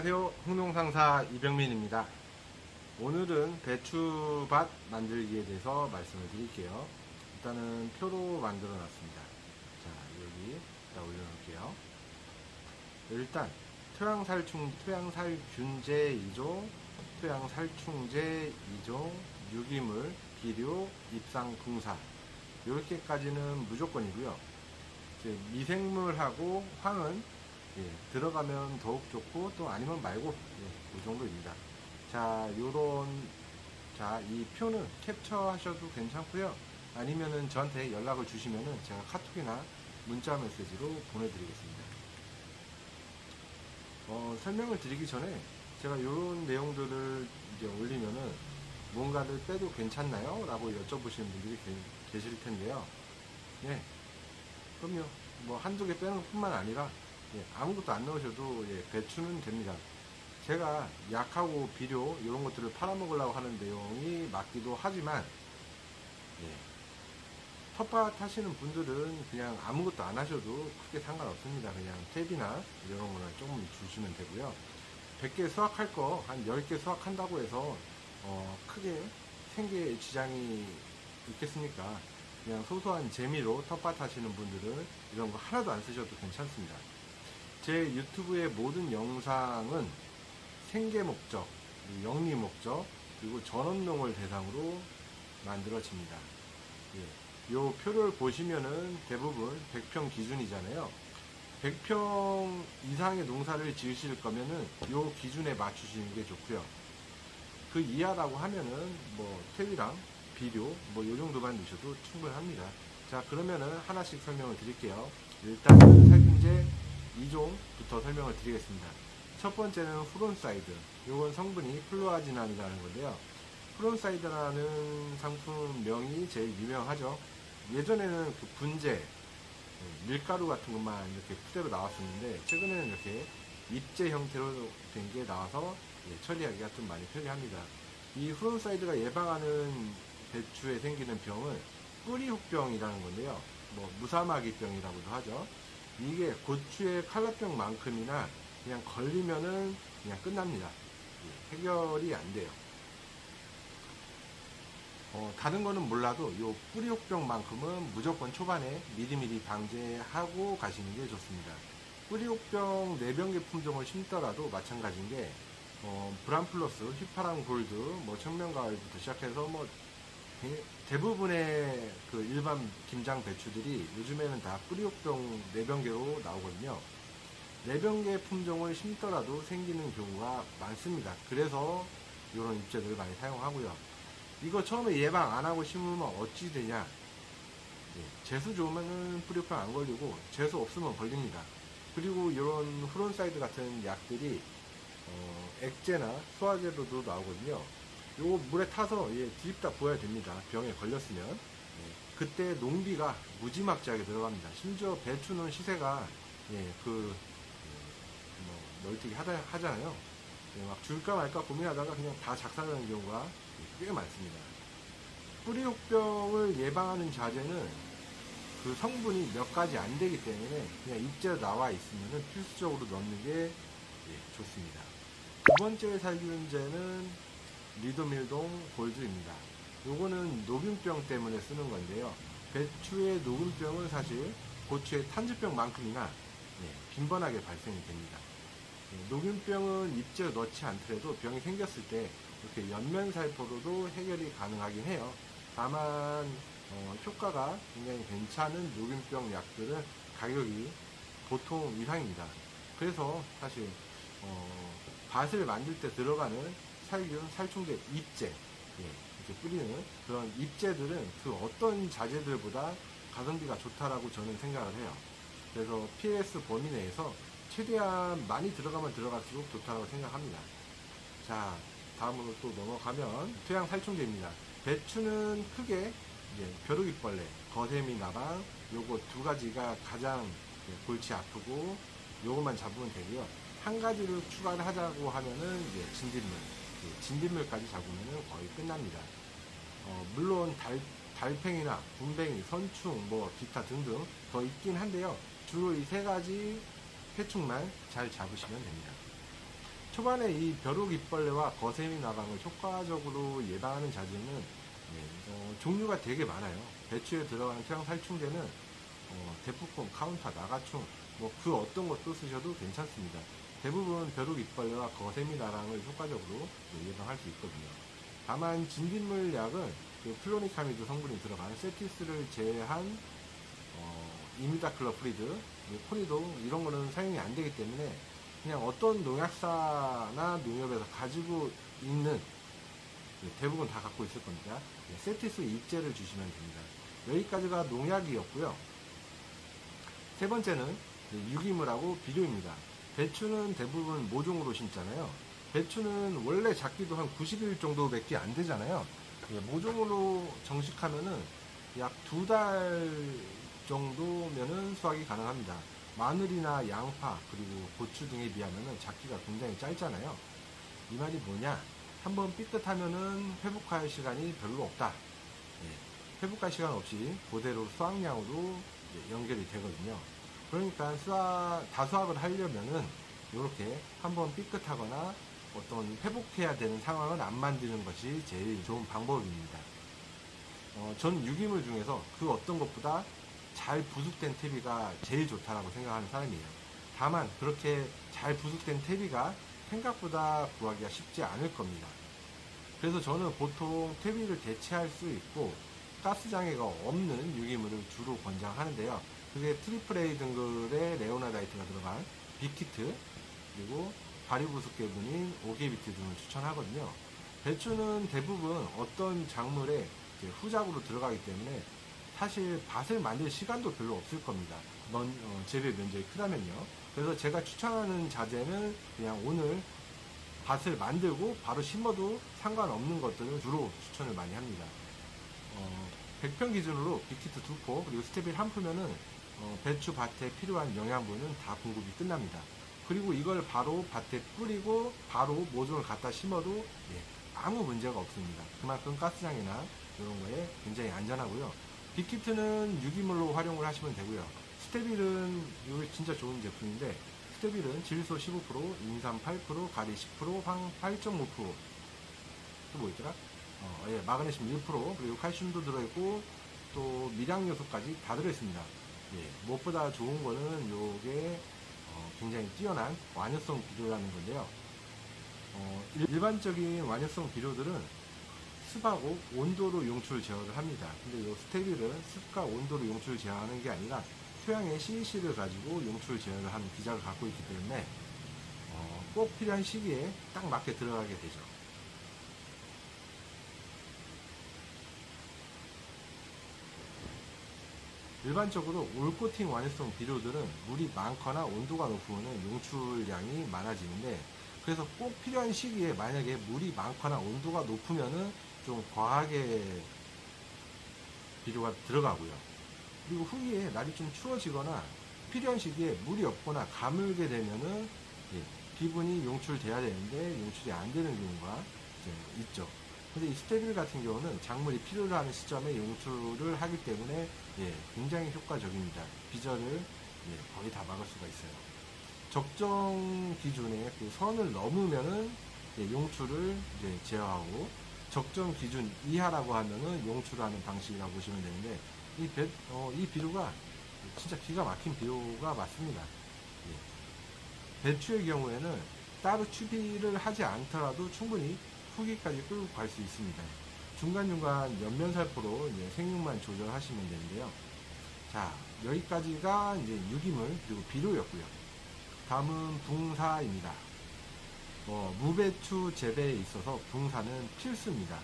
안녕하세요. 홍농상사 이병민입니다. 오늘은 배추밭 만들기에 대해서 말씀을 드릴게요. 일단은 표로 만들어 놨습니다. 자, 여기 일단 올려놓을게요. 일단 토양살균제 2종, 토양살충제 2종, 유기물, 비료, 입상 분사 이렇게까지는 무조건이고요. 이제 미생물하고 황은 들어가면 더욱 좋고 또 아니면 말고 그 정도입니다. 자, 이 표는 캡처하셔도 괜찮고요. 아니면은 저한테 연락을 주시면은 제가 카톡이나 문자 메시지로 보내드리겠습니다. 설명을 드리기 전에 제가 이런 내용들을 이제 올리면은 뭔가를 빼도 괜찮나요? 라고 여쭤보시는 분들이 계실 텐데요. 예, 그럼요. 뭐 한두 개 빼는 것뿐만 아니라 아무것도 안 넣으셔도 배추는 됩니다. 제가 약하고 비료 이런 것들을 팔아먹으려고 하는 내용이 맞기도 하지만 텃밭 하시는 분들은 그냥 아무것도 안 하셔도 크게 상관없습니다. 그냥 탭이나 이런 거는 조금 주시면 되고요. 100개 수확할 거 한 10개 수확한다고 해서 크게 생계에 지장이 있겠습니까? 그냥 소소한 재미로 텃밭 하시는 분들은 이런 거 하나도 안 쓰셔도 괜찮습니다. 제 유튜브의 모든 영상은 생계 목적, 영리 목적, 그리고 전업농을 대상으로 만들어집니다. 요 표를 보시면은 대부분 100평 기준이잖아요. 100평 이상의 농사를 지으실 거면은 요 기준에 맞추시는 게 좋고요. 그 이하라고 하면은 뭐 퇴비랑 비료 뭐 요 정도만 넣으셔도 충분합니다. 자, 그러면은 하나씩 설명을 드릴게요. 일단은 살균제 2종부터 설명을 드리겠습니다. 첫 번째는 후론사이드. 요건 성분이 플루아지난이라는 건데요. 후론사이드라는 상품명이 제일 유명하죠. 예전에는 그 분재, 밀가루 같은 것만 이렇게 푸대로 나왔었는데 최근에는 이렇게 입재 형태로 된 게 나와서 처리하기가 좀 많이 편리합니다. 이 후론사이드가 예방하는 배추에 생기는 병은 뿌리혹병이라는 건데요. 뭐 무사마귀병이라고도 하죠. 이게 고추의 칼라병만큼이나 그냥 걸리면은 그냥 끝납니다. 해결이 안 돼요. 다른 거는 몰라도 요 뿌리혹병만큼은 무조건 초반에 미리미리 방제하고 가시는 게 좋습니다. 뿌리혹병 내병계 품종을 심더라도 마찬가지인 게 브람플러스, 휘파람 골드, 뭐 청명가을부터 시작해서 뭐 대부분의 그 일반 김장 배추들이 요즘에는 다 뿌리혹병 내병계로 나오거든요. 내병계 품종을 심더라도 생기는 경우가 많습니다. 그래서 이런 입제들을 많이 사용하고요. 이거 처음에 예방 안 하고 심으면 어찌 되냐? 재수 좋으면 뿌리혹병 안 걸리고 재수 없으면 걸립니다. 그리고 이런 후론사이드 같은 약들이 액제나 소화제로도 나오거든요. 요거 물에 타서 뒤집다 부어야 됩니다. 병에 걸렸으면. 그때 농비가 무지막지하게 들어갑니다. 심지어 배추는 시세가 널뛰기 하잖아요. 막 줄까 말까 고민하다가 그냥 다 작살나는 경우가 꽤 많습니다. 뿌리혹병을 예방하는 자재는 그 성분이 몇 가지 안 되기 때문에 그냥 입재로 나와 있으면 필수적으로 넣는 게 좋습니다. 두 번째 살균제는 리도밀동 골드입니다. 요거는 녹균병 때문에 쓰는 건데요. 배추의 녹균병은 사실 고추의 탄저병만큼이나 빈번하게 발생이 됩니다. 녹균병은 입제로 넣지 않더라도 병이 생겼을 때 이렇게 연면살포로도 해결이 가능하긴 해요. 다만 효과가 굉장히 괜찮은 녹균병 약들은 가격이 보통 이상입니다. 그래서 사실 밭을 만들 때 들어가는 살균, 살충제, 입제 이렇게 뿌리는 그런 입제들은 그 어떤 자재들보다 가성비가 좋다라고 저는 생각을 해요. 그래서 PS 범위 내에서 최대한 많이 들어가면 들어갈수록 좋다고 생각합니다. 자, 다음으로 또 넘어가면 토양 살충제입니다. 배추는 크게 벼룩이벌레, 거세미 나방 요거 두 가지가 가장 골치 아프고 요것만 잡으면 되고요. 한 가지를 추가를 하자고 하면은 진딧물까지 잡으면 거의 끝납니다. 물론 달팽이나 군뱅이, 선충, 뭐 기타 등등 더 있긴 한데요. 주로 이 세 가지 해충만 잘 잡으시면 됩니다. 초반에 이 벼룩입벌레와 거세미 나방을 효과적으로 예방하는 자재는 종류가 되게 많아요. 배추에 들어가는 태양살충제는 대포콘, 카운터, 나가충 뭐 그 어떤 것도 쓰셔도 괜찮습니다. 대부분 벼룩입벌레와 거세미 나방을 효과적으로 예방할 수 있거든요. 다만 진딧물 약은 그 플로니카미드 성분이 들어간 세티스를 제외한 이미다클로프리드, 코니도 이런 거는 사용이 안 되기 때문에 그냥 어떤 농약사나 농협에서 가지고 있는 대부분 다 갖고 있을 겁니다. 세티스 입제를 주시면 됩니다. 여기까지가 농약이었고요. 세 번째는 유기물하고 비료입니다. 배추는 대부분 모종으로 심잖아요. 배추는 원래 작기도 한 90일 정도밖에 안 되잖아요. 모종으로 정식하면은 약 2달 정도면은 수확이 가능합니다. 마늘이나 양파 그리고 고추 등에 비하면은 작기가 굉장히 짧잖아요. 이 말이 뭐냐? 한번 삐끗하면은 회복할 시간이 별로 없다. 회복할 시간 없이 그대로 수확량으로 연결이 되거든요. 그러니까 다수확을 하려면은 이렇게 한번 삐끗하거나 어떤 회복해야 되는 상황을 안 만드는 것이 제일 좋은 방법입니다. 전 유기물 중에서 그 어떤 것보다 잘 부숙된 퇴비가 제일 좋다라고 생각하는 사람이에요. 다만 그렇게 잘 부숙된 퇴비가 생각보다 구하기가 쉽지 않을 겁니다. 그래서 저는 보통 퇴비를 대체할 수 있고 가스장애가 없는 유기물을 주로 권장하는데요. 그게 트리플 A 등급의 레오나다이트가 들어간 빅히트 그리고 발효부숙계분인 오게비트 등을 추천하거든요. 배추는 대부분 어떤 작물에 후작으로 들어가기 때문에 사실 밭을 만들 시간도 별로 없을 겁니다. 재배 면적이 크다면요. 그래서 제가 추천하는 자재는 그냥 오늘 밭을 만들고 바로 심어도 상관없는 것들을 주로 추천을 많이 합니다. 100평 기준으로 빅히트 2포 그리고 스테빌 1포면은 배추 밭에 필요한 영양분은 다 공급이 끝납니다. 그리고 이걸 바로 밭에 뿌리고 바로 모종을 갖다 심어도 아무 문제가 없습니다. 그만큼 가스장이나 이런 거에 굉장히 안전하고요. 빅히트는 유기물로 활용을 하시면 되고요. 스테빌은 이거 진짜 좋은 제품인데 스테빌은 질소 15%, 인산 8%, 가리 10%, 황 8.5%, 또 뭐 있더라? 마그네슘 1%, 그리고 칼슘도 들어있고 또 미량 요소까지 다 들어있습니다. 무엇보다 좋은 거는 요게 굉장히 뛰어난 완효성 비료라는 건데요. 일반적인 완효성 비료들은 습하고 온도로 용출 제어를 합니다. 근데 이 스테빌은 습과 온도로 용출 제어하는 게 아니라 토양의 CEC를 가지고 용출 제어를 하는 기작을 갖고 있기 때문에 꼭 필요한 시기에 딱 맞게 들어가게 되죠. 일반적으로 올코팅 완효성 비료들은 물이 많거나 온도가 높으면 용출량이 많아지는데 그래서 꼭 필요한 시기에 만약에 물이 많거나 온도가 높으면은 좀 과하게 비료가 들어가고요. 그리고 후기에 날이 좀 추워지거나 필요한 시기에 물이 없거나 가물게 되면은 기분이 용출돼야 되는데 용출이 안 되는 경우가 있죠. 근데 이 스테빌 같은 경우는 작물이 필요로 하는 시점에 용출을 하기 때문에 굉장히 효과적입니다. 비절을 거의 다 막을 수가 있어요. 적정 기준의 그 선을 넘으면은 용출을 제어하고 적정 기준 이하라고 하면은 용출하는 방식이라고 보시면 되는데 이 비료가 진짜 기가 막힌 비료가 맞습니다. 배추의 경우에는 따로 추비를 하지 않더라도 충분히 후기까지 끌고 갈 수 있습니다. 중간중간 연면살포로 생육만 조절하시면 되는데요. 자, 여기까지가 이제 유기물 그리고 비료였고요. 다음은 붕사입니다. 무배추 재배에 있어서 붕사는 필수입니다.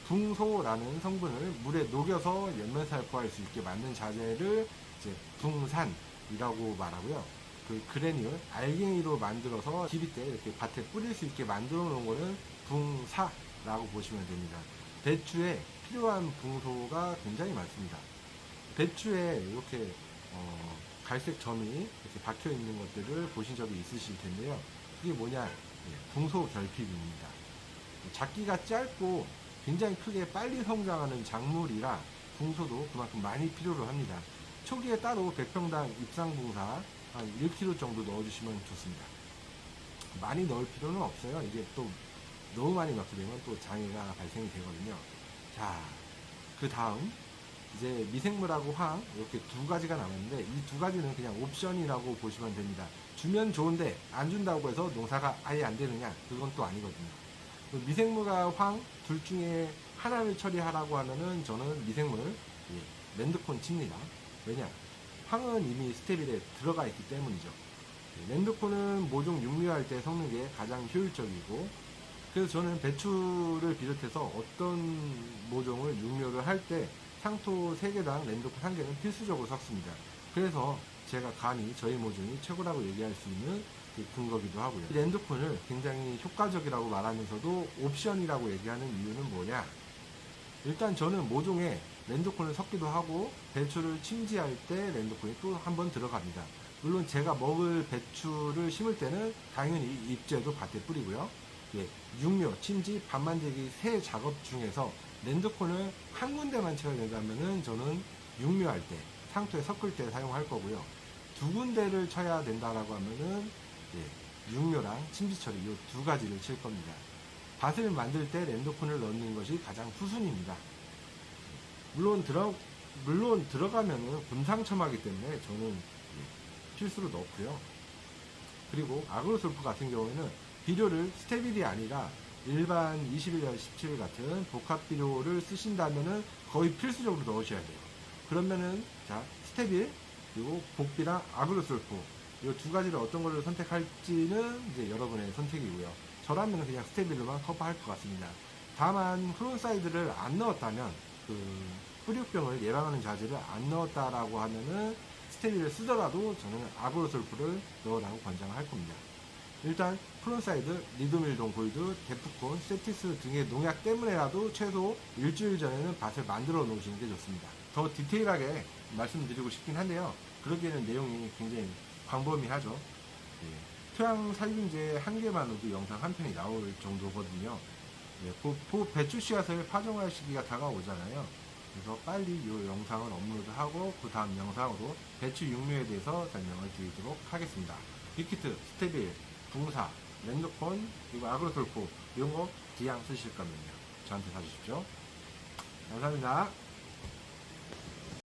붕소라는 성분을 물에 녹여서 연면살포할 수 있게 만든 자재를 이제 붕산이라고 말하고요. 그 그래뉴, 알갱이로 만들어서 기비 때 이렇게 밭에 뿌릴 수 있게 만들어 놓은 거는 붕사라고 보시면 됩니다. 배추에 필요한 붕소가 굉장히 많습니다. 배추에 이렇게 갈색 점이 이렇게 박혀 있는 것들을 보신 적이 있으실 텐데요. 그게 뭐냐? 붕소 결핍입니다. 작기가 짧고 굉장히 크게 빨리 성장하는 작물이라 붕소도 그만큼 많이 필요로 합니다. 초기에 따로 100평당 입상붕사 한 1kg 정도 넣어주시면 좋습니다. 많이 넣을 필요는 없어요. 이게 또 너무 많이 넣게 되면 또 장애가 발생이 되거든요. 자, 그 다음 이제 미생물하고 황 이렇게 두 가지가 남았는데 이 두 가지는 그냥 옵션이라고 보시면 됩니다. 주면 좋은데 안 준다고 해서 농사가 아예 안 되느냐? 그건 또 아니거든요. 미생물과 황 둘 중에 하나를 처리하라고 하면은 저는 미생물 랜드콘 칩니다. 왜냐? 황은 이미 스테빌에 들어가 있기 때문이죠. 랜드콘은 모종 육류할 때 섞는 게 가장 효율적이고, 그래서 저는 배추를 비롯해서 어떤 모종을 육류를 할 때 상토 3개당 랜드콘 1개는 필수적으로 섞습니다. 그래서 제가 감히 저희 모종이 최고라고 얘기할 수 있는 그 근거기도 하고요. 이 랜드콘을 굉장히 효과적이라고 말하면서도 옵션이라고 얘기하는 이유는 뭐냐? 일단 저는 모종에 랜드콘을 섞기도 하고 배추를 침지할 때 랜드콘이 또 한 번 들어갑니다. 물론 제가 먹을 배추를 심을 때는 당연히 잎제도 밭에 뿌리고요. 육묘, 침지, 밭 만들기 세 작업 중에서 랜드콘을 한 군데만 쳐야 된다면은 저는 육묘할 때, 상토에 섞을 때 사용할 거고요. 두 군데를 쳐야 된다라고 하면은 육묘랑 침지 처리 이 두 가지를 칠 겁니다. 밭을 만들 때 랜드콘을 넣는 것이 가장 후순입니다. 물론 들어가면은 분상첨화기 때문에 저는 필수로 넣고요. 그리고 아그로솔프 같은 경우에는 비료를 스테빌이 아니라 일반 21년 17 같은 복합 비료를 쓰신다면은 거의 필수적으로 넣으셔야 돼요. 그러면은 자 스테빌 그리고 복비랑 아그로솔프 이 두 가지를 어떤 거를 선택할지는 이제 여러분의 선택이고요. 저라면 그냥 스테빌로만 커버할 것 같습니다. 다만 프론사이드를 안 넣었다면 그 뿌리병을 예방하는 자재를 안 넣었다라고 하면은 스테빌을 쓰더라도 저는 아그로솔프를 넣으라고 권장할 겁니다. 일단 프론사이드, 리도밀동 골드, 데프콘, 세티스 등의 농약 때문에라도 최소 일주일 전에는 밭을 만들어 놓으시는 게 좋습니다. 더 디테일하게 말씀드리고 싶긴 한데요. 그러기에는 내용이 굉장히 광범위하죠. 토양 살균제 한 개만으로도 영상 한 편이 나올 정도거든요. 배추 씨앗을 파종할 시기가 다가오잖아요. 그래서 빨리 이 영상을 업로드하고 그 다음 영상으로 배추 육류에 대해서 설명을 드리도록 하겠습니다. 빅히트, 스테빌, 붕사, 랜드콘, 그리고 아그로솔프 이런 거 기양 쓰실 거면요. 저한테 사주십시오. 감사합니다.